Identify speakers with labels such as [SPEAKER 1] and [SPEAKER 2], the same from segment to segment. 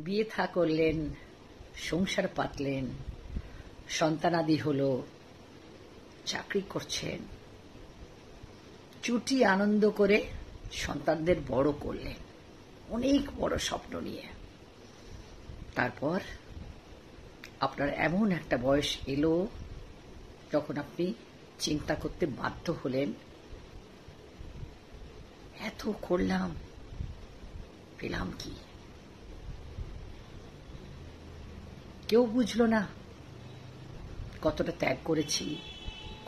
[SPEAKER 1] বিয়ে থা করলেন, সংসার পাতলেন, সন্তানাদি হলো, চাকরি করছেন, চুটি আনন্দ করে সন্তানদের বড় করলেন, অনেক বড় স্বপ্ন নিয়ে। তারপর আপনার এমন একটা বয়স এলো যখন আপনি চিন্তা করতে বাধ্য হলেন, এত করলাম, পেলাম কি? কেউ বুঝল না কতটা ত্যাগ করেছি,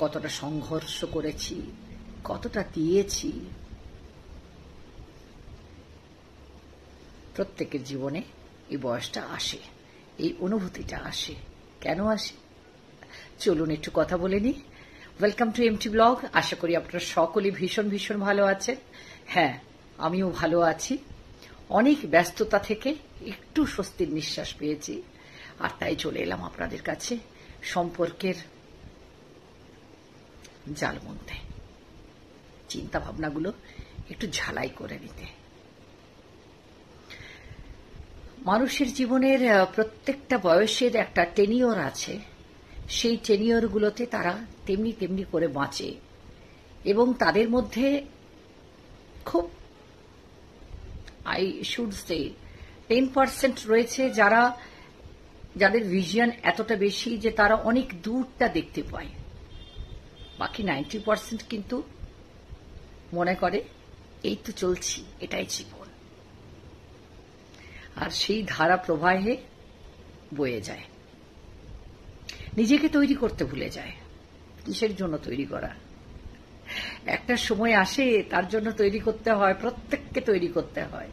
[SPEAKER 1] কতটা সংঘর্ষ করেছি, কতটা দিয়েছি। প্রত্যেকের জীবনে এই বয়সটা আসে, এই অনুভূতিটা আসে। কেন আসে চলুন একটু কথা বলে নিই। Welcome to MT blog. আশা করি আপনারা সকলেই ভীষণ ভীষণ ভালো আছেন। হ্যাঁ, আমিও ভালো আছি। অনেক ব্যস্ততা থেকে একটু স্বস্তির নিঃশ্বাস পেয়েছি, আর তাই চলে এলাম আপনাদের কাছে সম্পর্কের জাল বুনতে, চিন্তা ভাবনাগুলো একটু ঝালাই করে নিতে। মানুষের জীবনের প্রত্যেকটা বয়সের একটা টেনিওর আছে, সেই টেনিওরগুলোতে তারা তেমনি তেমনি করে বাঁচে, এবং তাদের মধ্যে খুব আই শুড সে 10% রয়েছে যাদের ভিশন এতটা বেশি যে তারা অনেক দূরটা দেখতে পায়। বাকি 90% কিন্তু মনে করে এই তো চলছি, এটাই জীবন, আর সেই ধারা প্রবাহে বয়ে যায়। নিজেকে তৈরি করতে ভুলে যায়। কিসের জন্য তৈরি করা? একটা সময় আসে তার জন্য তৈরি করতে হয়, প্রত্যেককে তৈরি করতে হয়,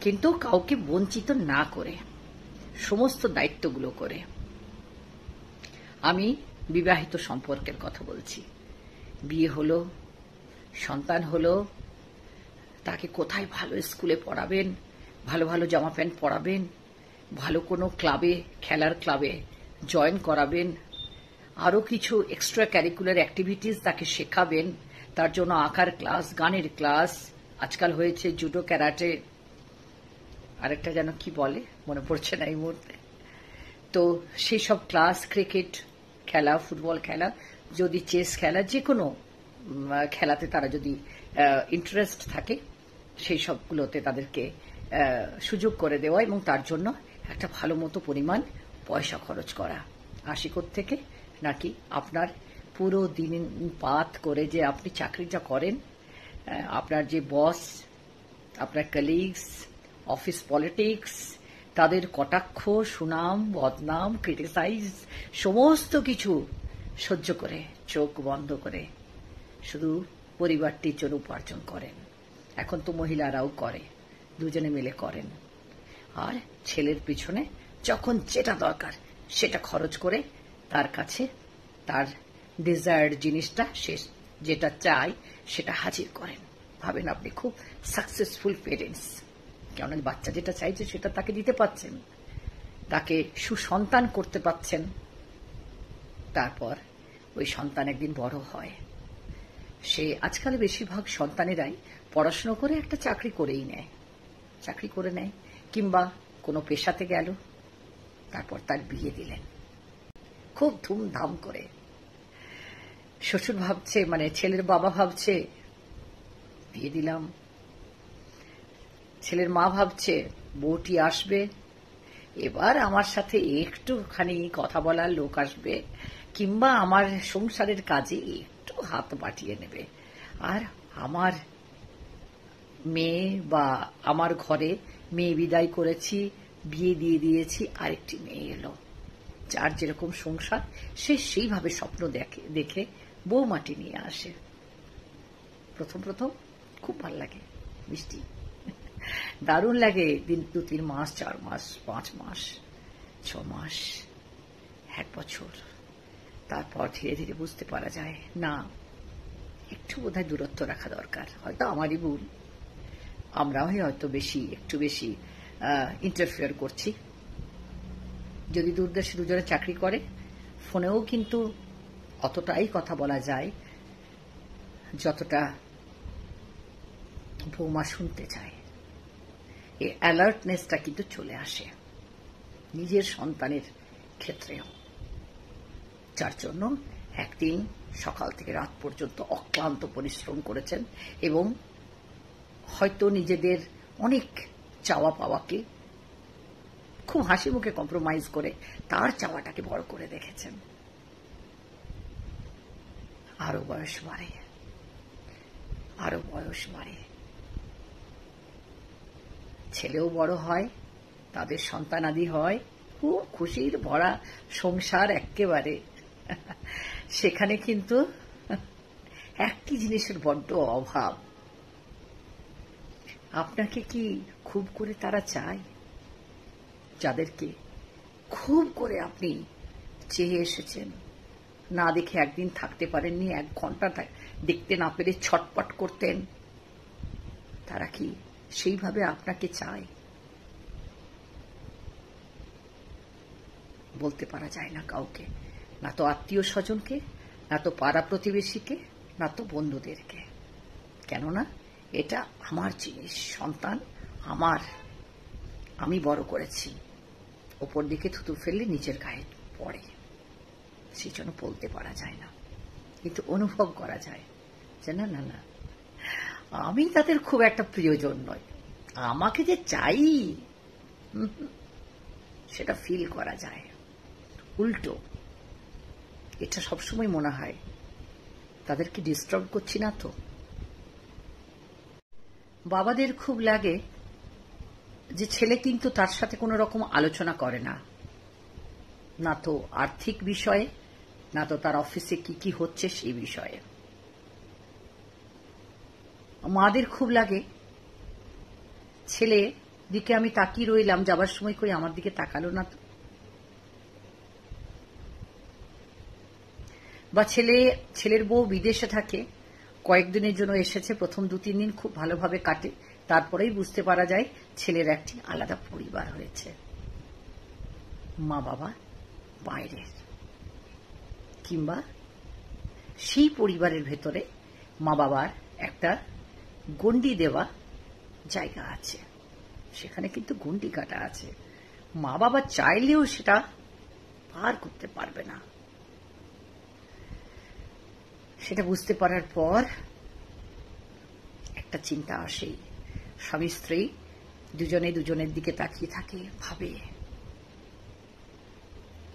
[SPEAKER 1] কিন্তু কাউকে বঞ্চিত না করে, সমস্ত দায়িত্বগুলো করে। আমি বিবাহিত সম্পর্কের কথা বলছি। বিয়ে হলো, সন্তান হলো, তাকে কোথায় ভালো স্কুলে পড়াবেন, ভালো ভালো জামা প্যান্ট পরাবেন, ভালো কোনো ক্লাবে, খেলার ক্লাবে জয়েন করাবেন, আরও কিছু এক্সট্রা ক্যারিকুলার অ্যাক্টিভিটিস তাকে শেখাবেন, তার জন্য আঁকার ক্লাস, গানের ক্লাস, আজকাল হয়েছে জুডো, ক্যারাটে, আরেকটা যেন কি বলে মনে পড়ছে না এই মুহূর্তে। তো সেই সব ক্লাস, ক্রিকেট খেলা, ফুটবল খেলা, যদি চেস খেলা, যে কোনো খেলাতে তারা যদি ইন্টারেস্ট থাকে, সেই সবগুলোতে তাদেরকে সুযোগ করে দেওয়া, এবং তার জন্য একটা ভালো মতো পরিমাণ পয়সা খরচ করা। আসি থেকে নাকি আপনার পুরো দিন পাত করে যে আপনি চাকরিটা করেন, আপনার যে বস, আপনার কলিগস, অফিস পলিটিক্স, তাদের কটাক্ষ, সুনাম, বদনাম, ক্রিটিসাইজ, সমস্ত কিছু সহ্য করে, চোখ বন্ধ করে শুধু পরিবারটির জন্য উপার্জন করেন। এখন তো মহিলারাও করে, দুজনে মিলে করেন, আর ছেলের পিছনে যখন যেটা দরকার সেটা খরচ করে তার কাছে তার ডিজায়ার্ড জিনিসটা, সে যেটা চায় সেটা হাজির করেন। ভাবেন আপনি খুব সাকসেসফুল পেরেন্টস, কেন বাচ্চা যেটা চাইছে সেটা তাকে দিতে পারছেন, তাকে সুসন্তান করতে পারছেন। তারপর ওই সন্তান একদিন বড় হয়, সে আজকাল বেশিরভাগ সন্তানেরাই পড়াশুনো করে একটা চাকরি করেই নেয়, চাকরি করে নেয়, কিংবা কোনো পেশাতে গেল, তারপর তার বিয়ে দিলেন খুব ধুমধাম করে। শ্বশুর ভাবছে, মানে ছেলের বাবা ভাবছে বিয়ে দিলাম, ছেলের মা ভাবছে বউটি আসবে, এবার আমার সাথে একটুখানি কথা বলার লোক আসবে, কিংবা আমার সংসারের কাজে একটু হাত বাটিয়ে নেবে, আর আমার মেয়ে বা আমার ঘরে মেয়ে বিদায় করেছি, বিয়ে দিয়ে দিয়েছি, আরেকটি মেয়ে এলো, যার যেরকম সংসার সে সেইভাবে স্বপ্ন দেখে বৌমাটি নিয়ে আসে। প্রথম প্রথম খুব ভাল লাগে, মিষ্টি, দারুণ লাগে। 2-3 মাস, 4 মাস, 5 মাস, 6 মাস, 1 বছর। তারপর ধীরে ধীরে বুঝতে পারা যায় না, একটু বোধহয় দূরত্ব রাখা দরকার। হয়তো আমারই ভুল, আমরাও হয়তো একটু বেশি ইন্টারফেয়ার করছি। যদি দূরদেশে দুজনে চাকরি করে, ফোনেও কিন্তু অতটাই কথা বলা যায় যতটা বৌমা শুনতে চায়। এই অ্যালার্টনেসটা কিন্তু চলে আসে নিজের সন্তানের ক্ষেত্রেও, যার জন্য একদিন সকাল থেকে রাত পর্যন্ত অক্লান্ত পরিশ্রম করেছেন এবং হয়তো নিজেদের অনেক চাওয়া পাওয়াকে খুব হাসি মুখে কম্প্রোমাইজ করে তার চাওয়াটাকে বড় করে দেখেছেন। আরো বয়স বাড়ে, আরো বয়স বাড়ে, ছেলেও বড় হয়, তাদের সন্তানাদি হয়, খুব খুশির ভরা সংসার একেবারে। সেখানে কিন্তু একটি জিনিসের বড্ড অভাব। আপনাকে কি খুব করে তারা চায়? যাদেরকে খুব করে আপনি চেয়ে এসেছেন, না দেখে একদিন থাকতে পারেননি, 1 ঘন্টা দেখতে না পেরে ছটপট করতেন, তারা কি সেইভাবে আপনাকে চায়? বলতে পারা যায় না কাউকে, না তো আত্মীয় স্বজনকে, না তো পাড়া প্রতিবেশীকে, না তো বন্ধুদেরকে। কেননা এটা আমার জিনিস, সন্তান আমার, আমি বড় করেছি। ওপর দিকে থুতু ফেললে নিজের গায়ে পড়ে, সেই জন্য বলতে পারা যায় না, কিন্তু অনুভব করা যায় যে না না না, আমি তাদের খুব একটা প্রিয়জন নয়, আমাকে যে চাই সেটা ফিল করা যায়। উল্টো এটা সবসময় মনে হয় তাদেরকে ডিস্টার্ব করছি না তো। বাবাদের খুব লাগে যে ছেলে কিন্তু তার সাথে কোনো রকম আলোচনা করে না, না তো আর্থিক বিষয়ে, না তো তার অফিসে কি কি হচ্ছে সেই বিষয়ে। মাদের খুব লাগে ছেলে দিকে আমি তাকিয়ে রইলাম, যাবার সময় কই আমার দিকে তাকালো না তো। বা ছেলের বউ বিদেশে থাকে, কয়েকদিনের জন্য এসেছে, প্রথম 2-3 দিন খুব ভালোভাবে কাটে, তারপরেই বুঝতে পারা যায় ছেলের একটি আলাদা পরিবার হয়েছে, মা বাবা বাইরের, কিংবা সেই পরিবারের ভেতরে মা বাবার একটা গণ্ডি দেওয়া জায়গা আছে, সেখানে কিন্তু গণ্ডি কাটা আছে, মা বাবা চাইলেও সেটা পার করতে পারবে না। সেটা বুঝতে পারার পর একটা চিন্তা আসে, স্বামী স্ত্রী দুজনে দুজনের দিকে তাকিয়ে থাকে, ভাবে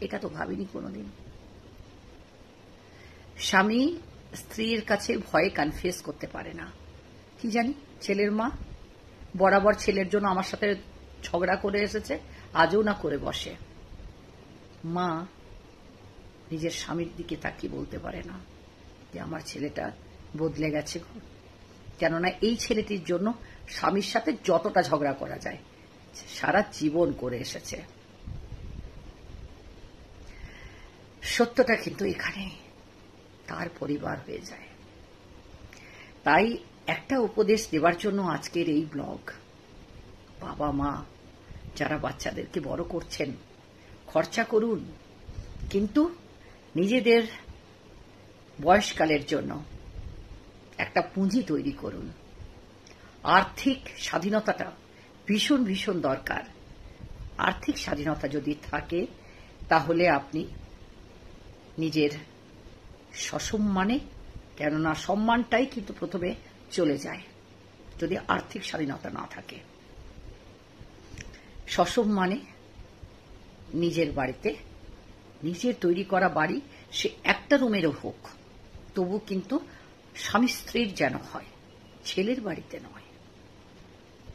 [SPEAKER 1] এটা তো ভাবিনি কোনোদিন। স্বামী স্ত্রীর কাছে ভয়ে কনফেস করতে পারে না, কি জানি ছেলের মা বরাবর ছেলের জন্য আমার সাথে ঝগড়া করে এসেছে, আজও না করে বসে। মা নিজের স্বামীর দিকে তাকিয়ে বলতে পারে না যে আমার ছেলেটা বদলে গেছে, কেননা এই ছেলেটির জন্য স্বামীর সাথে যতটা ঝগড়া করা যায় সারা জীবন করে এসেছে। সত্যটা কিন্তু এখানে তার পরিবার হয়ে যায়। তাই একটা উপদেশ দেওয়ার জন্য আজকের এই ব্লগ। বাবা মা যারা বাচ্চাদেরকে বড় করছেন, খরচা করুন, কিন্তু নিজেদের বয়সকালের জন্য একটা পুঁজি তৈরি করুন। আর্থিক স্বাধীনতাটা ভীষণ ভীষণ দরকার। আর্থিক স্বাধীনতা যদি থাকে তাহলে আপনি নিজের সসম্মানে, কেননা সম্মানটাই কিন্তু প্রথমে চলে যায় যদি আর্থিক স্বাধীনতা না থাকে, সসম্মানে নিজের বাড়িতে, নিজের তৈরি করা বাড়ি সে একটা রুমেরও হোক, তবু কিন্তু স্বামী স্ত্রীর যেন হয়, ছেলের বাড়িতে নয়।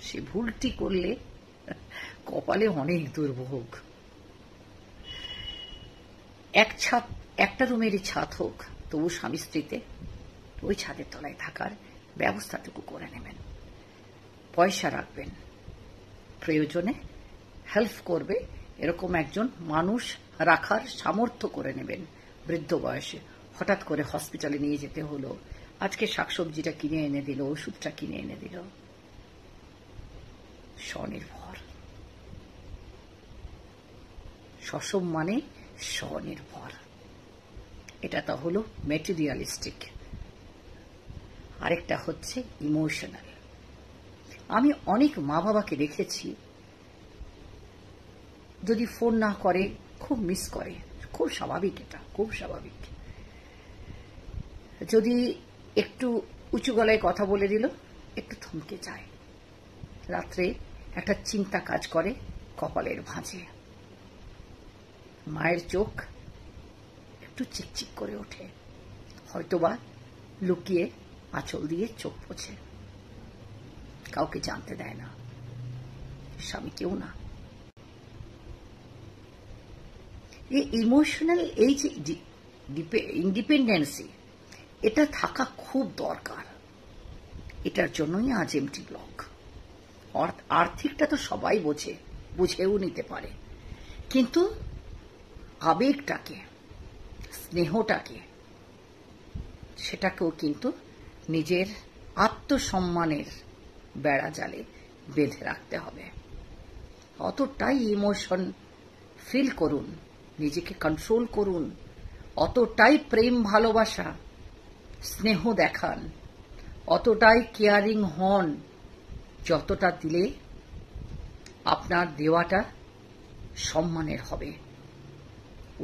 [SPEAKER 1] সে ভুলটি করলে কপালে অনেক দুর্ভোগ। একটা রুমেরই ছাদ হোক, তবু স্বামী স্ত্রীতে ওই ছাদের তলায় থাকার ব্যবস্থাটুকু করে নেবেন। পয়সা রাখবেন, প্রয়োজনে হেল্প করবে এরকম একজন মানুষ রাখার সামর্থ্য করে নেবেন। বৃদ্ধ বয়সে হঠাৎ করে হসপিটালে নিয়ে যেতে হলো, আজকে শাকসবজিটা কিনে এনে দিল, ওষুধটা কিনে এনে দিল। স্বনির্ভর, সসম্মানে স্বনির্ভর, এটা তো হলো মেটেরিয়ালিস্টিক। আরেকটা হচ্ছে ইমোশনাল। আমি অনেক মা বাবাকে দেখেছি, যদি ফোন না করে খুব মিস করে, খুব স্বাভাবিক, এটা খুব স্বাভাবিক। যদি একটু উঁচু গলায় কথা বলে দিল একটু থমকে যায়, রাত্রে একটা চিন্তা কাজ করে কপালের ভাঁজে, মায়ের চোখ একটু চিকচিক করে ওঠে, হয়তোবা লুকিয়ে আঁচল দিয়ে চোখ পোছে, কাউকে জানতে দেয় না, স্বামীকেও না। এই ইমোশনাল, এই যে ইন্ডিপেন্ডেন্সি, এটা থাকা খুব দরকার। এটার জন্যই আজ এমটি ব্লগ। আর্থিকটা তো সবাই বোঝে, বুঝেও নিতে পারে, কিন্তু আবেগটাকে, স্নেহটাকে, সেটাকেও কিন্তু নিজের আত্মসম্মানের বেড়া জালে বেঁধে রাখতে হবে। অতটাই ইমোশন ফিল করুন, নিজেকে কন্ট্রোল করুন, অতটাই প্রেম ভালোবাসা স্নেহ দেখান, অতটাই কেয়ারিং হন, যতটা দিলে আপনার দেওয়াটা সম্মানের হবে,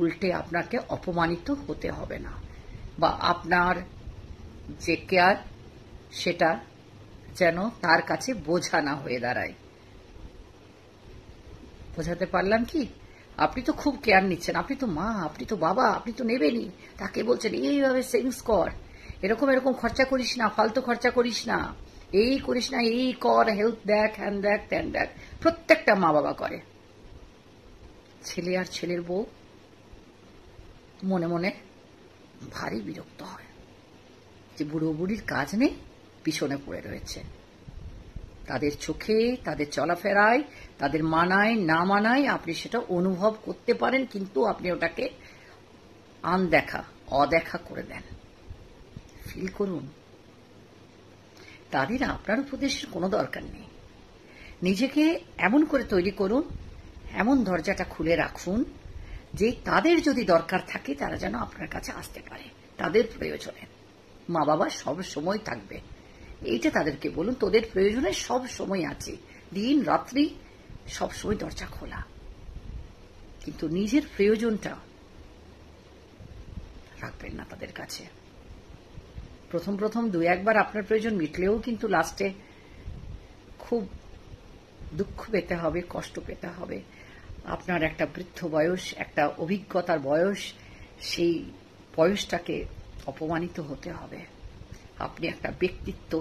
[SPEAKER 1] উল্টে আপনাকে অপমানিত হতে হবে না, বা আপনার যে কেয়ার সেটা যেন তার কাছে বোঝা না হয়ে দাঁড়ায়। বোঝাতে পারলাম কি? আপনি তো খুব কেয়ার নিচ্ছেন, আপনি তো মা, আপনি তো বাবা, আপনি তো নেবেনই, তাকে বলছেন এইভাবে সেভিংস কর, এরকম এরকম খরচা করিস না, ফালতু খরচা করিস না, এই করিস না, এই কর, হেলথ দেখ, হ্যান দেখ, ত্যান দেখ, প্রত্যেকটা মা বাবা করে। ছেলে আর ছেলের বউ মনে মনে ভারী বিরক্ত হয় যে বুড়ো বুড়ির কাজ নেই, পিছনে পড়ে রয়েছে। তাদের চোখে, তাদের চলাফেরায়, তাদের মানায় না মানায় আপনি সেটা অনুভব করতে পারেন, কিন্তু আপনি ওটাকে অদেখা করে দেন। ফিল করুন, তাদের আপনার উপদেশের কোনো দরকার নেই। নিজেকে এমন করে তৈরি করুন, এমন দরজাটা খুলে রাখুন যে তাদের যদি দরকার থাকে তারা যেন আপনার কাছে আসতে পারে, তাদের প্রয়োজনে। মা বাবা সব সময় থাকবে, এইটা তাদেরকে বলুন, তোদের প্রয়োজনে সব সময় আছে, দিন রাত্রি সব সময় দরজা খোলা। কিন্তু নিজের প্রয়োজনটা রাখবেন না তাদের কাছে। প্রথম প্রথম দু একবার আপনার প্রয়োজন মিটলেও কিন্তু লাস্টে খুব দুঃখ পেতে হবে, কষ্ট পেতে হবে। আপনার একটা বৃদ্ধ বয়স, একটা অভিজ্ঞতার বয়স, সেই বয়সটাকে অপমানিত হতে হবে। আপনি একটা ব্যক্তিত্ব,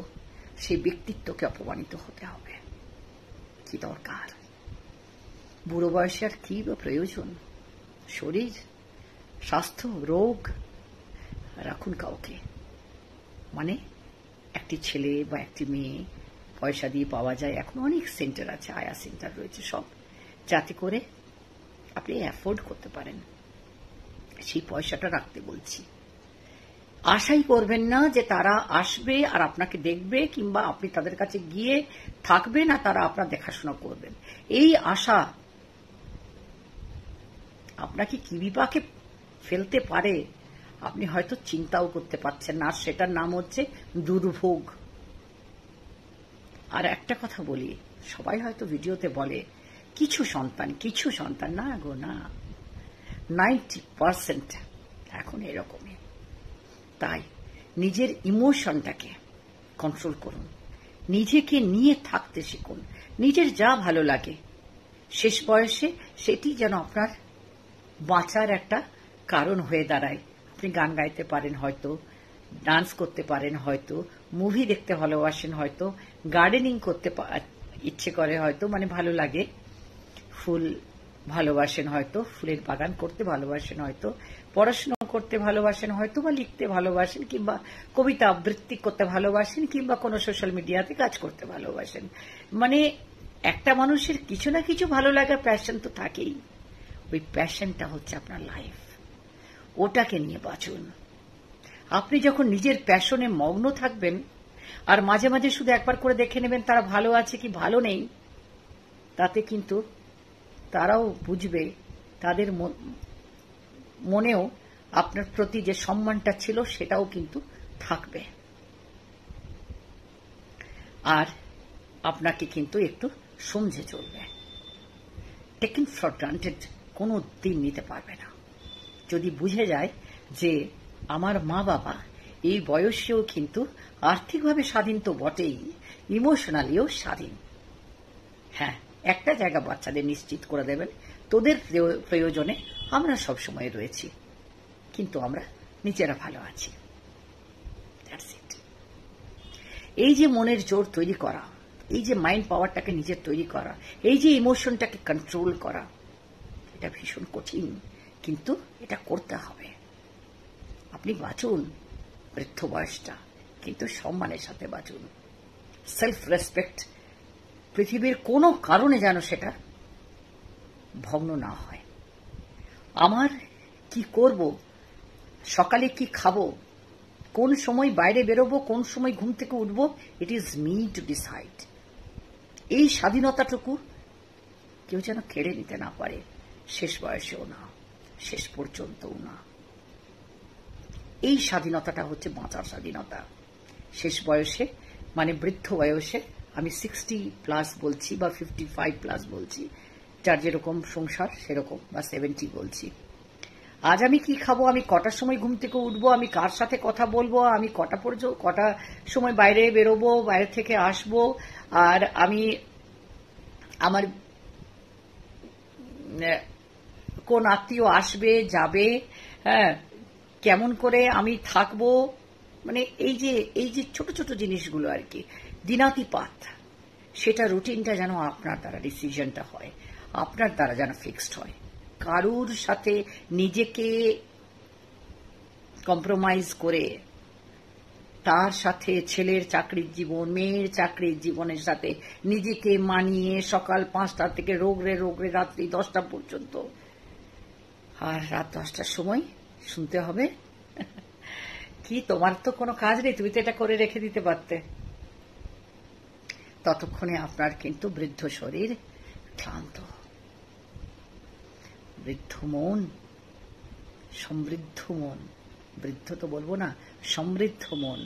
[SPEAKER 1] সেই ব্যক্তিত্বকে অপমানিত হতে হবে। কি দরকার? বুড়ো বয়সে আর কি বা প্রয়োজন? শরীর, স্বাস্থ্য, রোগ রাখুন কাউকে। মানে একটি ছেলে বা একটি মেয়ে পয়সা দিয়ে পাওয়া যায়, এখন অনেক সেন্টার আছে, আয়া সেন্টার রয়েছে সব, যাতে করে আপনি অ্যাফোর্ড করতে পারেন। সেই পয়সাটা রাখতে বলছি। আশাই করবেন না যে তারা আসবে আর আপনাকে দেখবে, কিংবা আপনি তাদের কাছে গিয়ে থাকবেন আর তারা আপনার দেখাশোনা করবেন। এই আশা আপনাকে কি বিপাকে ফেলতে পারে আপনি হয়তো চিন্তাও করতে পারছেন না, আর সেটার নাম হচ্ছে দুর্ভোগ। আর একটা কথা বলি, সবাই হয়তো ভিডিওতে বলে কিছু সন্তান, না গো না, 90% এখন এরকমই। তাই নিজের ইমোশনটাকে কন্ট্রোল করুন, নিজেকে নিয়ে থাকতে শিখুন, নিজের যা ভালো লাগে শেষ বয়সে সেটি যেন আপনার বাঁচার একটা কারণ হয়ে দাঁড়ায়। আপনি গান গাইতে পারেন হয়তো, ডান্স করতে পারেন হয়তো, মুভি দেখতে ভালোবাসেন হয়তো, গার্ডেনিং করতে ইচ্ছে করে হয়তো, মানে ভালো লাগে, ফুল ভালোবাসেন হয়তো, ফুলের বাগান করতে ভালোবাসেন হয়তো, পড়াশোনা করতে ভালোবাসেন হয়তো, বা লিখতে ভালোবাসেন, কিংবা কবিতা আবৃত্তি করতে ভালোবাসেন, কিংবা কোনো সোশ্যাল মিডিয়াতে কাজ করতে ভালোবাসেন। মানে একটা মানুষের কিছু না কিছু ভালো লাগা, প্যাশন তো থাকেই। ওই প্যাশনটা হচ্ছে আপনার লাইফ, ওটাকে নিয়ে বাঁচুন। আপনি যখন নিজের প্যাশনে মগ্ন থাকবেন, আর মাঝে মাঝে শুধু একবার করে দেখে নেবেন তারা ভালো আছে কি ভালো নেই, তাতে কিন্তু তারাও বুঝবে, তাদের মনেও আপনার প্রতি যে সম্মানটা ছিল সেটাও কিন্তু থাকবে। আর আপনাকে কিন্তু একটু সমঝে চলবে। টেকেন ফর গ্রান্টেড কোনো দিন নিতে পারবে না। যদি বুঝে যায় যে আমার মা বাবা এই বয়সেও কিন্তু আর্থিকভাবে স্বাধীন তো বটেই, ইমোশনালিও স্বাধীন। হ্যাঁ, একটা জায়গা বাচ্চাদের নিশ্চিত করে দেবেন, তোদের প্রয়োজনে আমরা সবসময় রয়েছি, কিন্তু আমরা নিজেরা ভালো আছি। That's it. এই যে মনের জোর তৈরি করা, এই যে মাইন্ড পাওয়ারটাকে নিজের তৈরি করা, এই যে ইমোশনটাকে কন্ট্রোল করা, এটা ভীষণ কঠিন, কিন্তু এটা করতে হবে। আপনি বাঁচুন বৃদ্ধ বয়সটা, কিন্তু সম্মানের সাথে বাঁচুন। সেলফ রেসপেক্ট পৃথিবীর কোনো কারণে যেন সেটা ভগ্ন না হয়। আমার কি করব, সকালে কি খাবো, কোন সময় বাইরে বেরোবো, কোন সময় ঘুম থেকে উঠব, it is me to decide. এই স্বাধীনতাটুকু কেউ যেন কেড়ে নিতে না পারে, শেষ বয়সেও না, শেষ পর্যন্তও না। এই স্বাধীনতাটা হচ্ছে বাঁচার স্বাধীনতা। শেষ বয়সে মানে বৃদ্ধ বয়সে, আমি 60+ বলছি বা 55+ বলছি, যার যেরকম সংসার সেরকম, বা 70 বলছি। আজ আমি কি খাবো, আমি কটার সময় ঘুম থেকে উঠবো, আমি কার সাথে কথা বলবো, আমি কটা সময় বাইরে বেরোবো, বাইরে থেকে আসবো, আর আমি আমার কোন আত্মীয় আসবে যাবে, হ্যাঁ, কেমন করে আমি থাকবো, মানে এই যে ছোট ছোট জিনিসগুলো আর কি, দিনাতিপাত, সেটা রুটিনটা যেন আপনার দ্বারা, ডিসিশনটা হয় আপনার দ্বারা যেন ফিক্সড হয়। কারুর সাথে নিজেকে কম্প্রোমাইজ করে, তার সাথে ছেলের চাকরির জীবন, মেয়ের চাকরির জীবনের সাথে নিজেকে মানিয়ে সকাল 5টা থেকে রোগরে রাত্রি 10টা পর্যন্ত, আর রাত 10টার সময় শুনতে হবে কি তোমার তো কোনো কাজ নেই, তুমি তো এটা করে রেখে দিতে পারতে। ততক্ষণে আপনার কিন্তু বৃদ্ধ শরীর ক্লান্ত, বৃদ্ধ মন, সমৃদ্ধ মন, বৃদ্ধ তো বলবো না, সমৃদ্ধ মন,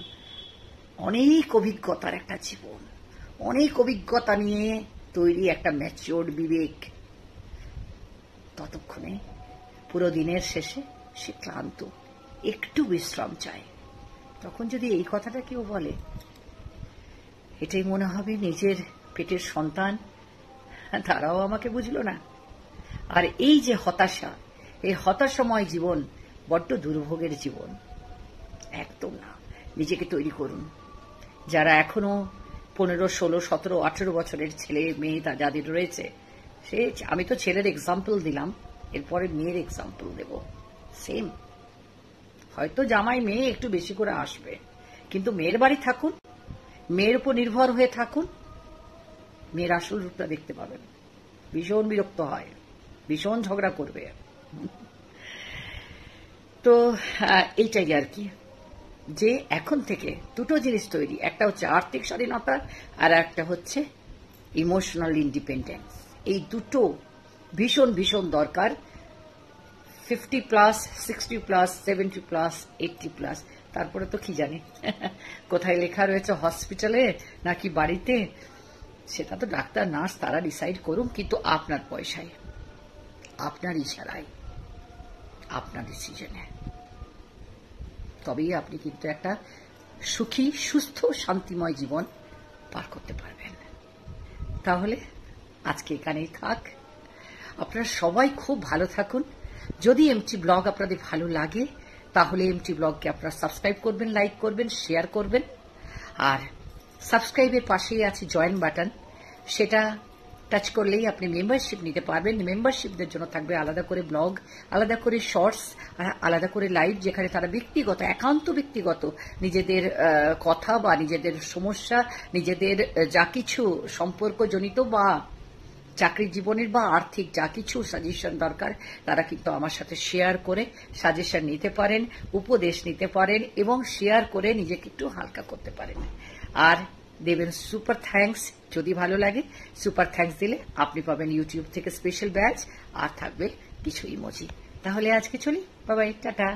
[SPEAKER 1] অনেক অভিজ্ঞতার একটা জীবন, অনেক অভিজ্ঞতা নিয়ে তৈরি একটা ম্যাচিওর্ড বিবেক। ততক্ষণে পুরো দিনের শেষে সে ক্লান্ত, একটু বিশ্রাম চায়। তখন যদি এই কথাটা কেউ বলে, এটাই মনে হবে নিজের পেটের সন্তান, তারাও আমাকে বুঝলো না। আর এই যে হতাশা, এই হতাশাময় জীবন বড্ড দুর্ভোগের জীবন, একদম না। নিজেকে তৈরি করুন। যারা এখনো 15, 16, 17, 18 বছরের ছেলে মেয়ে যাদের রয়েছে, সে, আমি তো ছেলের এক্সাম্পল দিলাম, এরপরে মেয়ের এক্সাম্পল দেব। সেম, হয়তো জামাই মেয়ে একটু বেশি করে আসবে, কিন্তু মেয়ের বাড়ি থাকুন, মেয়ের উপর নির্ভর হয়ে থাকুন, মেয়ের আসল রূপটা দেখতে পাবেন। ভীষণ বিরক্ত হয়, ভীষণ ঝগড়া করবে। তো এইটাই আর কি, যে এখন থেকে দুটো জিনিস তৈরি, একটা হচ্ছে আর্থিক স্বাধীনতা, আর একটা হচ্ছে ইমোশনাল ইন্ডিপেন্ডেন্স। এই দুটো ভীষণ ভীষণ দরকার। 50+, 60+, 70+, 80+, তারপরে তো কি জানি কোথায় লেখা রয়েছে, হসপিটালে নাকি বাড়িতে, সেটা তো ডাক্তার নার্স তারা ডিসাইড করুন, কিন্তু আপনার পয়সায়, আপনার ইশারায়, আপনার ডিসিশনে, তবেই আপনি কিন্তু একটা সুখী, সুস্থ, শান্তিময় জীবন পার করতে পারবেন। তাহলে আজকে এখানেই থাক। আপনারা সবাই খুব ভালো থাকুন। যদি এমটি ব্লগ আপনাদের ভালো লাগে, তাহলে এমটি ব্লগকে আপনারা সাবস্ক্রাইব করবেন, লাইক করবেন, শেয়ার করবেন। আর সাবস্ক্রাইবের পাশেই আছে জয়েন বাটন, সেটা টাচ করলেই আপনি মেম্বারশিপ নিতে পারবেন। মেম্বারশিপদের জন্য থাকবে আলাদা করে ব্লগ, আলাদা করে শর্টস, আলাদা করে লাইভ, যেখানে তারা ব্যক্তিগত, একান্ত ব্যক্তিগত নিজেদের কথা বা নিজেদের সমস্যা, নিজেদের যা কিছু সম্পর্কজনিত বা চাকরির জীবনের বা আর্থিক যা কিছু সাজেশন দরকার, তারা কিন্তু আমার সাথে শেয়ার করে সাজেশন নিতে পারেন, উপদেশ নিতে পারেন, এবং শেয়ার করে নিজেকে একটু হালকা করতে পারেন। আর দেবেন সুপার থ্যাঙ্কস, যদি ভালো লাগে সুপার থ্যাঙ্কস দিলে আপনি পাবেন ইউটিউব থেকে স্পেশাল ব্যাচ, আর থাকবে কিছু ইমোজি। তাহলে আজকে চলি, বাই বাই, টাটা।